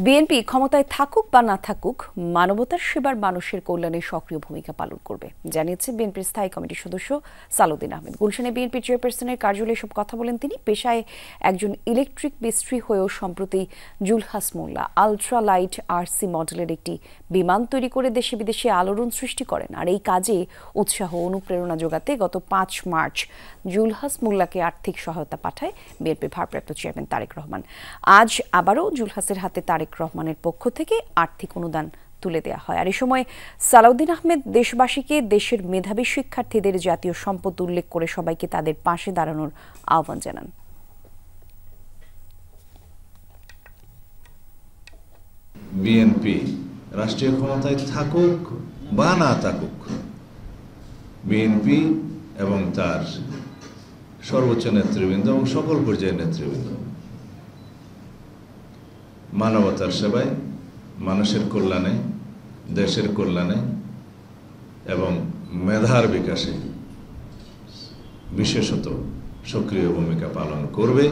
BNP ক্ষমতায় থাকুক বা না থাকুক মানবতার সেবার মানুষের কল্যাণে সক্রিয় ভূমিকা পালন করবে জানিয়েছে বিএনপির স্থায়ী কমিটির সদস্য সালাউদ্দিন আহমেদ। গুলশানে বিএনপি চেয়ারপারসনের কার্যালয়ে সব কথা বলেন তিনি। পেশায় একজন ইলেকট্রিক মিস্ত্রি হয়েও সম্প্রতি জুলহাস মোল্লা আলট্রা লাইট আরসি মডেলের একটি বিমান তৈরি করে দেশে বিদেশে আলোড়ন সৃষ্টি করেন। আর এই কাজে উৎসাহ অনুপ্রেরণা যোগাতে গত 5 মার্চ জুলহাস মোল্লাকে আর্থিক সহায়তা পাঠায় বিএনপির ভারপ্রাপ্ত চেয়ারম্যান তারেক রহমান। আজ আবারও জুলহাসের হাতে তারেক রহমানের পক্ষ থেকে আর্থিক অনুদান তুলে দেওয়া হয়। আর এই সময় সালাউদ্দিন আহমেদ দেশবাসীকে দেশের মেধাবী শিক্ষার্থীদের জাতীয় সম্পদ উল্লেখ করে সবাইকে তাদের পাশে দাঁড়ানোর আহ্বান জানান। বিএনপি রাষ্ট্রীয় ক্ষমতায় থাকুক বা না থাকুক, বিএনপি এবং তার সর্বোচ্চ নেতৃবৃন্দ এবং সকল পর্যায়ের নেতৃবৃন্দ মানবতার সেবায়, মানুষের কল্যাণে, দেশের কল্যাণে এবং মেধার বিকাশে বিশেষত সক্রিয় ভূমিকা পালন করবে।